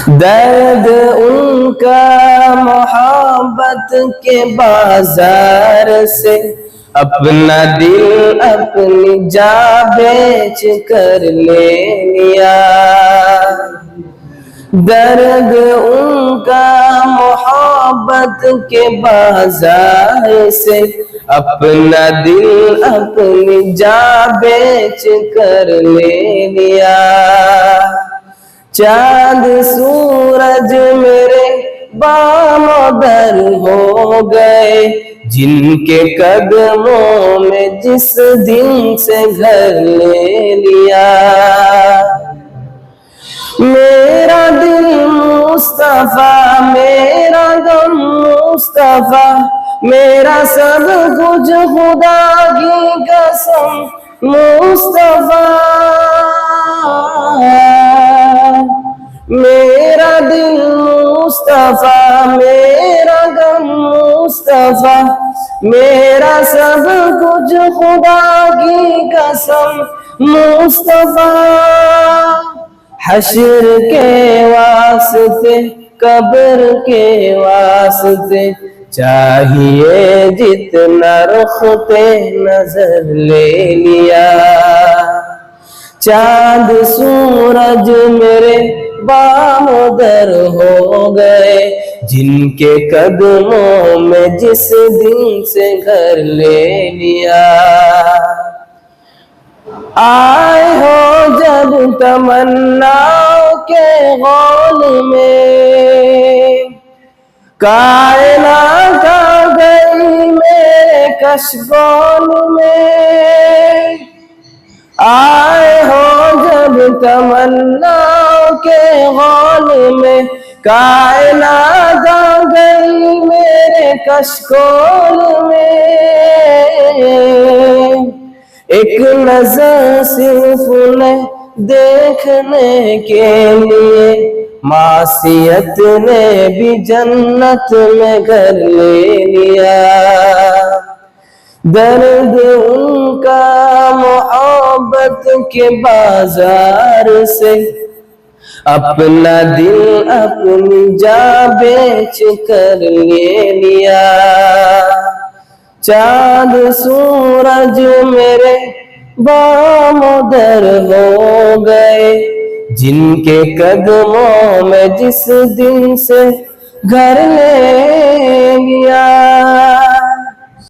दर्द उनका मोहब्बत के बाजार से अपना दिल अपनी जा बेच कर ले लिया। दर्द उनका मोहब्बत के बाजार से अपना दिल अपनी जा बेच कर ले लिया। चांद सूरज मेरे बामोदर हो गए, जिनके कदमों में जिस दिन से घर ले लिया। मेरा दिल मुस्तफा, मेरा गम मुस्तफा, मेरा सब कुछ खुदा की कसम मुस्तफा। मेरा दिल मुस्तफा, मेरा गम मुस्तफा, मेरा सब कुछ खुदा की कसम मुस्तफा। हश्र के वास्ते कब्र के वास्ते चाहिए जितना रुख पे नजर ले लिया। चांद सूरज मेरे बामोदर हो गए, जिनके कदमों में जिस दिन से घर ले लिया। आए हो जब तमन्नाओं के गौल में, कायनात आ गई मेरे कशगोल में। आए हो जब तमन्नाओं के गौल में, कायनात आ गई मेरे कशगोल में। एक नजर सिर्फ उन्हें देखने के लिए, मासियत ने भी जन्नत में घर ले लिया। दर्द उनका मोहब्बत के बाजार से अपना दिल अपनी जा बेच कर ले लिया। चांद सूरज मेरे बामोदर हो गए, जिनके कदमों में जिस दिन से घर ले लिया।